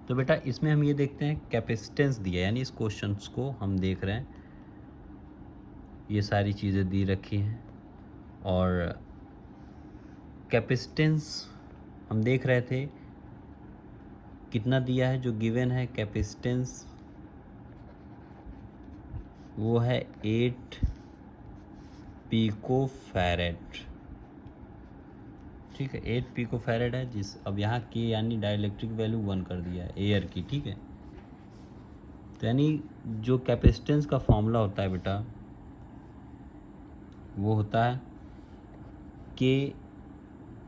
तो बेटा इसमें हम ये देखते हैं कैपेसिटेंस दिया, यानी इस क्वेश्चंस को हम देख रहे हैं, ये सारी चीज़ें दी रखी हैं और कैपेसिटेंस हम देख रहे थे कितना दिया है, जो गिवन है कैपेसिटेंस वो है 8 पिको फैरेड। ठीक है, 8 पिको फैरेड है, जिस अब यहाँ के यानी डाइलेक्ट्रिक वैल्यू 1 कर दिया है एयर की। ठीक है, तो यानी जो कैपेसिटेंस का फॉर्मूला होता है बेटा वो होता है के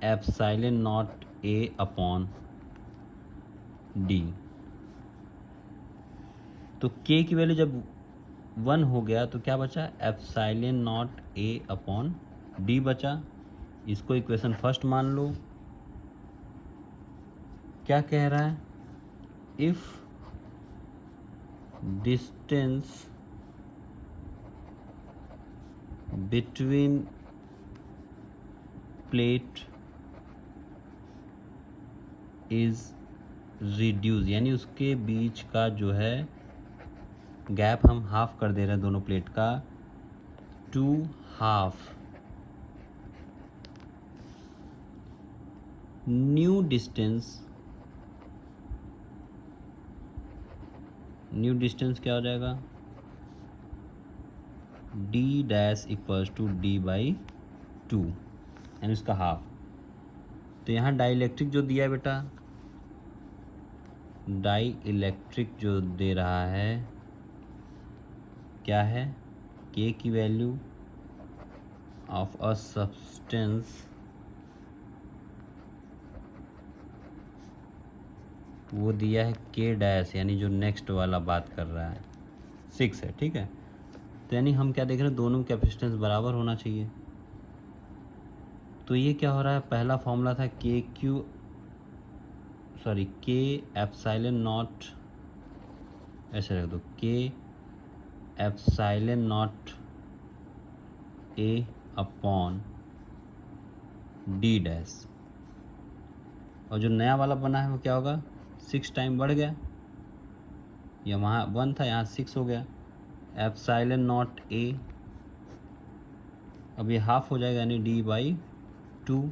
epsilon not a upon D. तो के की वैल्यू जब 1 हो गया तो क्या बचा, epsilon not a upon D बचा। इसको इक्वेशन फर्स्ट मान लो। क्या कह रहा है, if distance between plate is reduce, यानी उसके बीच का जो है गैप हम हाफ कर दे रहे हैं दोनों प्लेट का, टू हाफ न्यू डिस्टेंस क्या हो जाएगा, D dash equals to D by 2, यानी उसका हाफ। तो यहाँ डाई इलेक्ट्रिक जो दिया है बेटा, डाई इलेक्ट्रिक जो दे रहा है क्या है, के की वैल्यू ऑफ अ सब्सटेंस वो दिया है के डैश, यानी जो नेक्स्ट वाला बात कर रहा है 6 है। ठीक है, तो यानी हम क्या देख रहे हैं, दोनों कैपेसिटेंस बराबर होना चाहिए। तो ये क्या हो रहा है, पहला फॉर्मूला था के एप्सिलॉन नॉट, ऐसे रख दो, के epsilon not a upon D dash, और जो नया वाला बना है वो क्या होगा, 6 टाइम बढ़ गया, या वहाँ 1 था यहाँ 6 हो गया, एप्सिलॉन नॉट ए, अब ये हाफ हो जाएगा यानी डी बाई 2।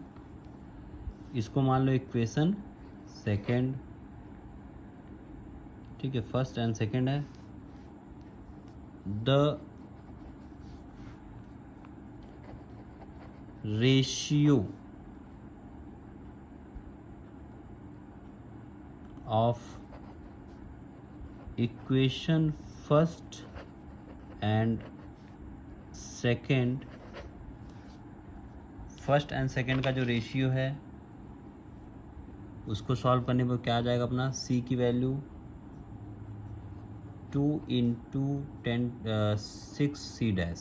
इसको मान लो इक्वेशन सेकेंड। ठीक है, फर्स्ट एंड सेकेंड है, the ratio of equation first and second, first and second का जो रेशियो है उसको सॉल्व करने पर क्या आ जाएगा अपना, सी की वैल्यू 2 इंटू 6 सी डैश,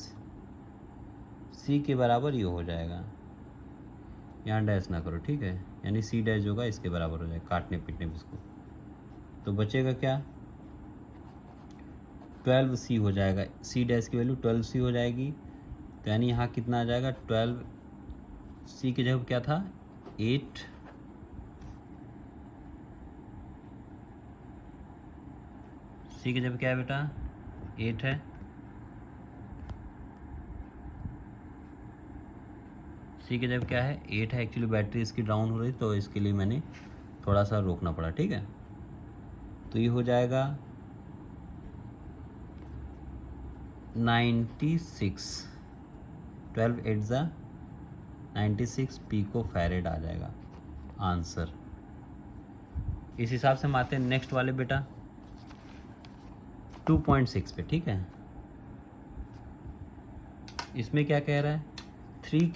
सी के बराबर ये हो जाएगा, यहाँ डैश ना करो। ठीक है, यानी सी डैश होगा इसके बराबर हो जाएगा, काटने पीटने में इसको, तो बचेगा क्या, 12 सी हो जाएगा, सी डैश की वैल्यू 12 सी हो जाएगी। तो यानी यहाँ कितना आ जाएगा, 12 सी की जगह क्या था 8, सी की जगह क्या है बेटा 8 है, सी की जगह क्या है 8 है। एक्चुअली बैटरी इसकी डाउन हो रही तो इसके लिए मैंने थोड़ा सा रोकना पड़ा। ठीक है, तो ये हो जाएगा 96, 12 8 ज़ा 96 पिको फैरेड आ जाएगा आंसर। इस हिसाब से हम आते हैं नेक्स्ट वाले बेटा 2.6 पे। ठीक है, इसमें क्या कह रहा है, 3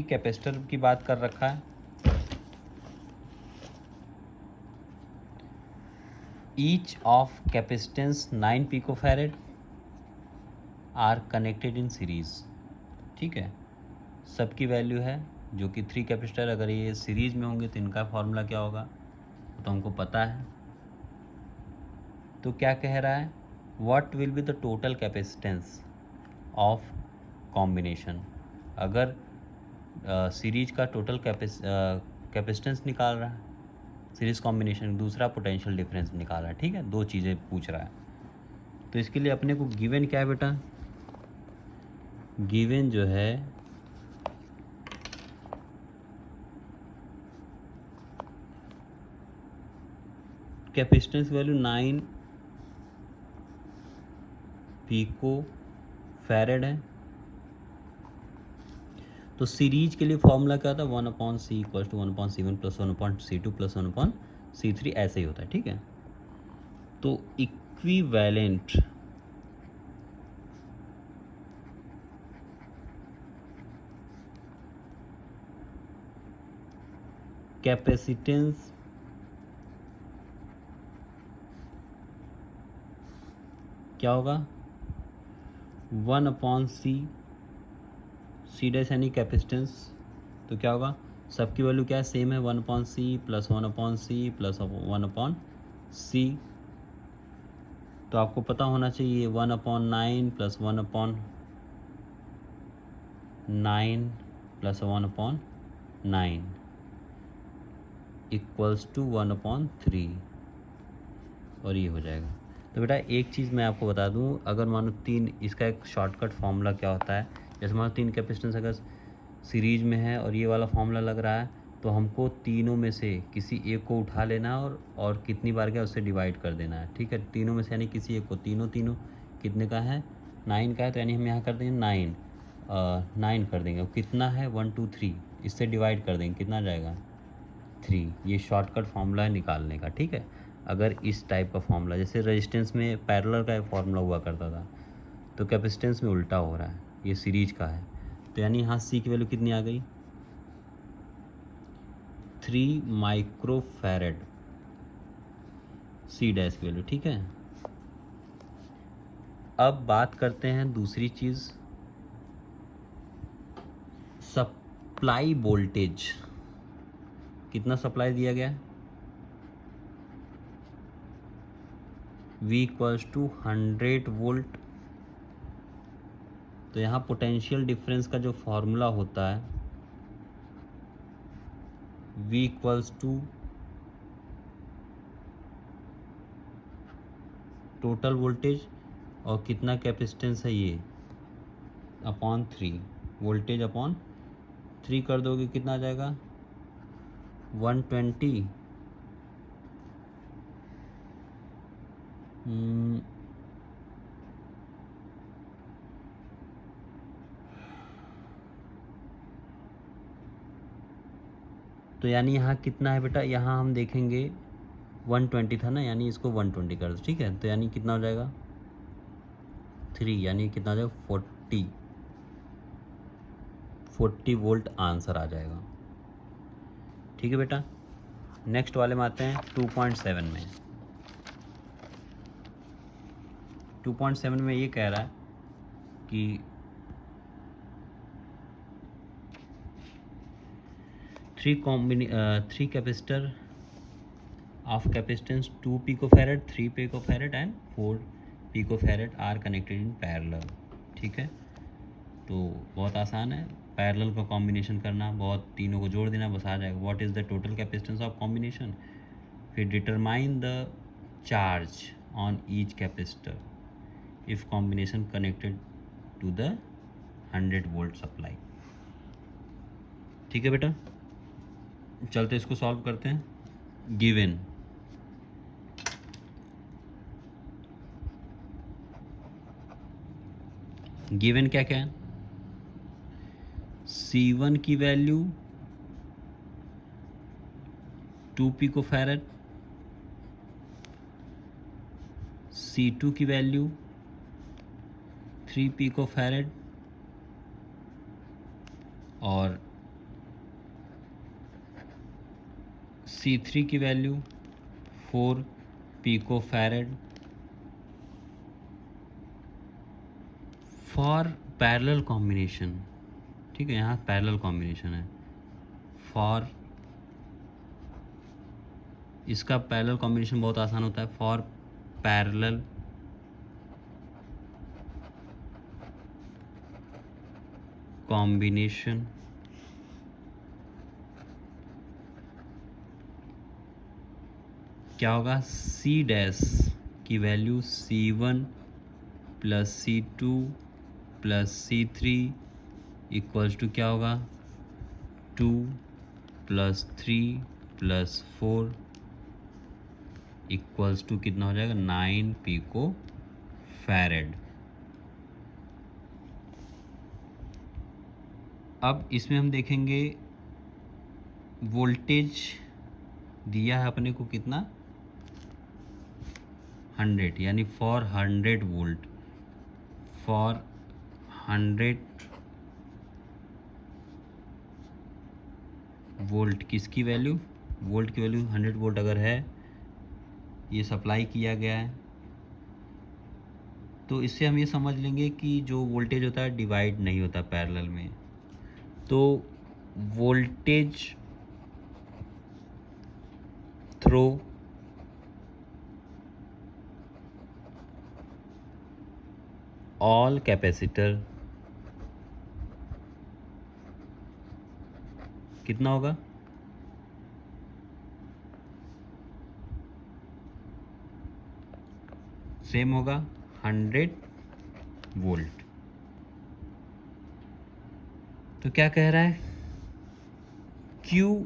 कैपेसिटर की बात कर रखा है। Each of capacitance 9 pico farad are connected in series. ठीक है, सबकी वैल्यू है जो कि 3 कैपेसिटर, अगर ये सीरीज में होंगे तो इनका फॉर्मूला क्या होगा तो हमको पता है। तो क्या कह रहा है, what will be the total capacitance of combination. अगर सीरीज का टोटल कैपेसिटेंस निकाल रहा है सीरीज कॉम्बिनेशन, दूसरा पोटेंशियल डिफरेंस निकाला। ठीक है, दो चीज़ें पूछ रहा है। तो इसके लिए अपने को गिवन क्या है बेटा, गिवन जो है कैपेसिटेंस वैल्यू 9 पिको फैरेड है। तो सीरीज के लिए फॉर्मूला क्या होता है, 1/c equal to 1/c1 plus 1/c2 plus 1/c3, ऐसे ही होता है। ठीक है, तो इक्विवेलेंट कैपेसिटेंस क्या होगा, 1/c, सी डैश यानी कैपेसिटेंस, तो क्या होगा, सबकी वैल्यू क्या है, सेम है, 1/c plus 1/c plus 1/c। तो आपको पता होना चाहिए 1/9 प्लस 1/9 प्लस 1/9 इक्वल्स टू 1/3, और ये हो जाएगा। तो बेटा एक चीज़ मैं आपको बता दूं, अगर मानो तीन, इसका एक शॉर्टकट फार्मूला क्या होता है, जैसे मानो तीन कैपेसिटेंस अगर सीरीज में है और ये वाला फार्मूला लग रहा है, तो हमको तीनों में से किसी एक को उठा लेना है और कितनी बार क्या उससे डिवाइड कर देना है। ठीक है, तीनों में से यानी किसी एक को, तीनों कितने का है, 9 का है, तो यानी हम यहाँ कर देंगे 9 कर देंगे। कितना है, 1 2 3, इससे डिवाइड कर देंगे, कितना जाएगा 3। ये शॉर्टकट फार्मूला है निकालने का। ठीक है, अगर इस टाइप का फार्मूला, जैसे रेजिस्टेंस में पैरेलल का फार्मूला हुआ करता था, तो कैपेसिटेंस में उल्टा हो रहा है, ये सीरीज का है। तो यानी यहाँ सी की वैल्यू कितनी आ गई, 3 माइक्रोफैरेड सी डैश की वैल्यू। ठीक है, अब बात करते हैं दूसरी चीज़, सप्लाई वोल्टेज। कितना सप्लाई दिया गया है, V इक्वल्स टू 100 वोल्ट। तो यहाँ पोटेंशियल डिफरेंस का जो फॉर्मूला होता है, V equals to total voltage और कितना कैपेसिटेंस है ये अपॉन 3, वोल्टेज अपॉन 3 कर दोगे, कितना आ जाएगा 120। तो यानी यहाँ कितना है बेटा, यहाँ हम देखेंगे 120 था ना, यानी इसको 120 कर दो। ठीक है, तो यानी कितना हो जाएगा 3, यानी कितना हो जाएगा 40 वोल्ट आंसर आ जाएगा। ठीक है बेटा, नेक्स्ट वाले में आते हैं 2.7 में। 2.7 में ये कह रहा है कि three capacitor of capacitance 2 picofarad, 3 picofarad and 4 picofarad are connected in parallel। ठीक है, तो बहुत आसान है, पैरेलल का कॉम्बिनेशन करना, बहुत तीनों को जोड़ देना, बस आ जाएगा what is the total capacitance of combination. फिर determine the charge on each capacitor if combination connected to the 100 volt supply. ठीक है बेटा, चलते इसको सॉल्व करते हैं। गिवन गिवन क्या क्या है, C1 की वैल्यू 2 पिकोफैरेड, C2 की वैल्यू 3 पिकोफैरेड और C3 की value 4 picofarad for parallel combination. ठीक है, यहाँ पैरेलल कॉम्बिनेशन है फॉर, इसका पैरेलल कॉम्बिनेशन बहुत आसान होता है, फॉर पैरेलल कॉम्बिनेशन क्या होगा, सी डैश की value C1 plus C2 plus C3 equals to क्या होगा, 2 प्लस 3 प्लस 4 इक्वल्स टू कितना हो जाएगा, 9 पिको फैरेड। अब इसमें हम देखेंगे वोल्टेज दिया है अपने को कितना, 100, यानी फॉर 100 वोल्ट, फॉर 100 वोल्ट किसकी वैल्यू, वोल्ट की वैल्यू 100 वोल्ट अगर है, ये सप्लाई किया गया है, तो इससे हम ये समझ लेंगे कि जो वोल्टेज होता है डिवाइड नहीं होता पैरेलल में। तो वोल्टेज थ्रो ऑल कैपेसिटर कितना होगा, सेम होगा 100 वोल्ट। तो क्या कह रहा है, Q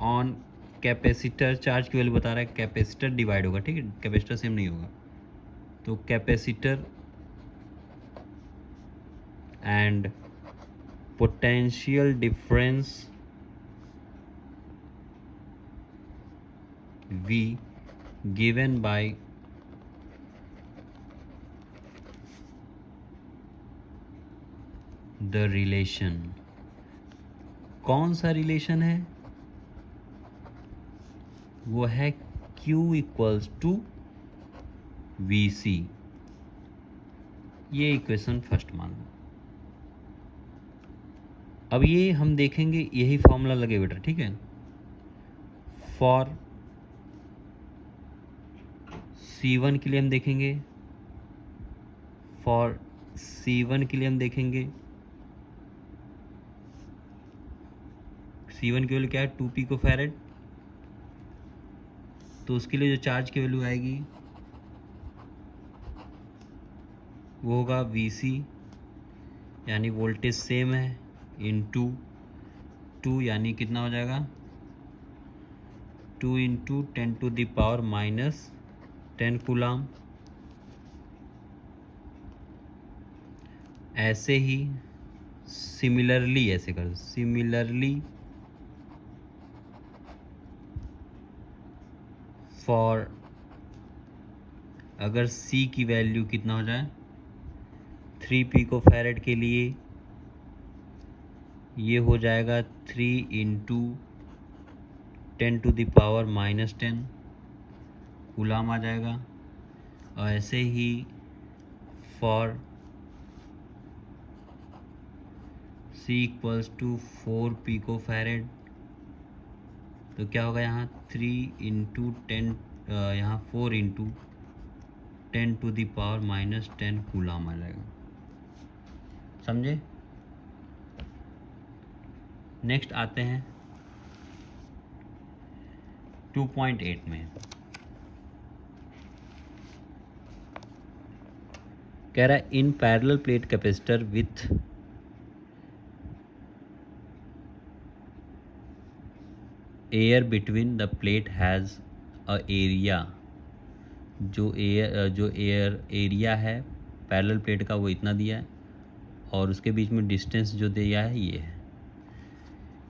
ऑन कैपेसिटर चार्ज की वैल्यू बता रहा है, कैपेसिटर डिवाइड होगा, ठीक है, कैपेसिटर सेम नहीं होगा, तो capacitor and potential difference V given by the relation। कौन सा रिलेशन है, वो है Q इक्वल्स टू VC। ये इक्वेशन फर्स्ट मान लो। अब ये हम देखेंगे, यही फॉर्मूला लगे बेटा, ठीक है, फॉर C1 के लिए हम देखेंगे, फॉर C1 के लिए हम देखेंगे, C1 की वैल्यू क्या है, 2 पिको फैरेड, तो उसके लिए जो चार्ज की वैल्यू आएगी वो होगा VC, यानी वोल्टेज सेम है, इंटू 2 यानी कितना हो जाएगा, 2 इंटू 10⁻⁻10 कूलाम। ऐसे ही सिमिलरली, ऐसे कर, सिमिलरली फॉर अगर C की वैल्यू कितना हो जाए, 3 पिको फैरेड के लिए ये हो जाएगा 3 इंटू 10⁻⁻10 कूलाम आ जाएगा। और ऐसे ही for C equals to 4 picofarad, तो क्या होगा यहाँ 3 इंटू 10, यहाँ 4 इंटू 10⁻⁻10 कूलाम आ जाएगा, समझे। नेक्स्ट आते हैं 2.8 में, कह रहा है in parallel plate capacitor with air between the plate has a area, जो एयर एरिया है पैरेलल प्लेट का वो इतना दिया है, और उसके बीच में डिस्टेंस जो दिया है ये है,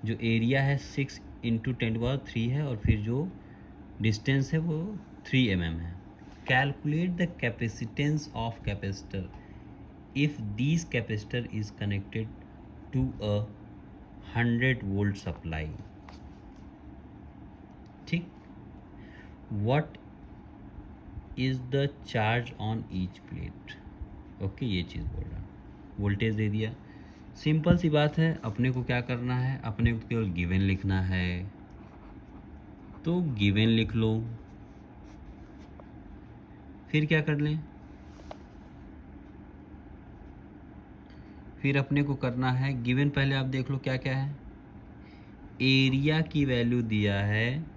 जो एरिया है 6 इंटू 10⁻³ है, और फिर जो डिस्टेंस है वो 3 mm है। Calculate the capacitance of capacitor if this capacitor is connected to a 100 volt supply, ठीक। What is the charge on each plate, okay, ये चीज़ बोल रहा है, वोल्टेज दे दिया। सिंपल सी बात है, अपने को क्या करना है, अपने को केवल गिवन लिखना है, तो गिवन लिख लो, फिर क्या कर लें, फिर अपने को करना है गिवन, पहले आप देख लो क्या क्या है, एरिया की वैल्यू दिया है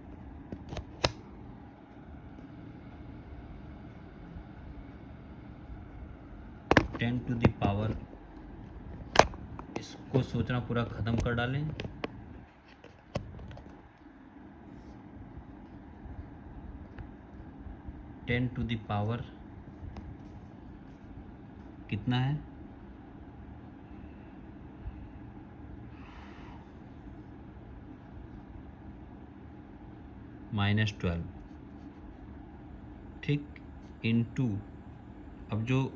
टेन टू द पावर, इसको सोचना पूरा ख़त्म कर डालें। टेन टू द पावर कितना है, -12, ठीक, इनटू, अब जो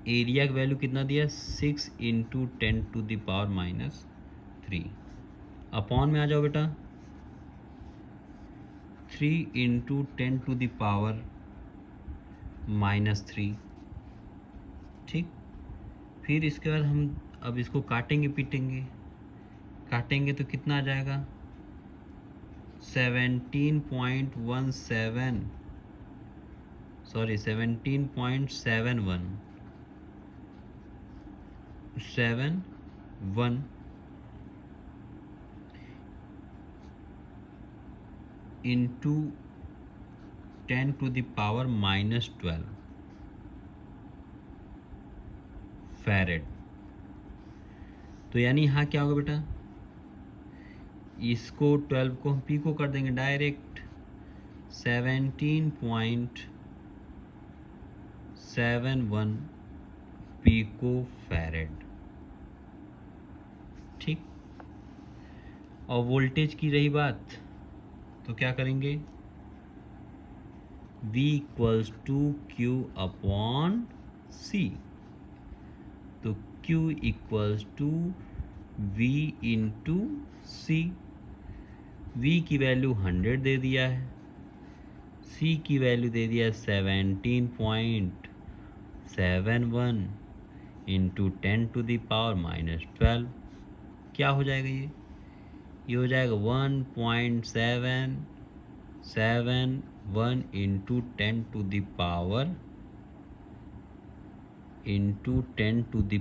एरिया का वैल्यू कितना दिया, 6 into 10 to the power -3, upon में आ जाओ बेटा, 3 इंटू 10 टू द पावर -3, ठीक। फिर इसके बाद हम अब इसको काटेंगे पीटेंगे, काटेंगे तो कितना आ जाएगा, 17.17, sorry 17.71 into 10 to the power -12 farad. तो यानी यहाँ क्या होगा बेटा, इसको 12 को हम पीको कर देंगे डायरेक्ट, 17.71 पीको फैरेड, ठीक। और वोल्टेज की रही बात, तो क्या करेंगे, V equals to Q upon C, तो Q equals to V into C। V की वैल्यू 100 दे दिया है, C की वैल्यू दे दिया 17.71 इंटू 10 टू द पावर -12, क्या हो जाएगा ये हो जाएगा 1.771 into 10 to the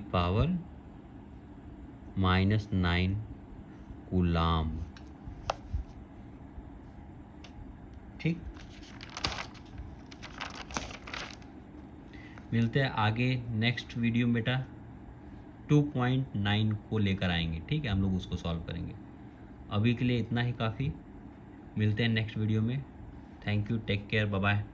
power -9 coulomb, ठीक। मिलते हैं आगे नेक्स्ट वीडियो में बेटा, 2.9 को लेकर आएंगे, ठीक है, हम लोग उसको सॉल्व करेंगे। अभी के लिए इतना ही काफ़ी, मिलते हैं नेक्स्ट वीडियो में। Thank you, take care, bye bye.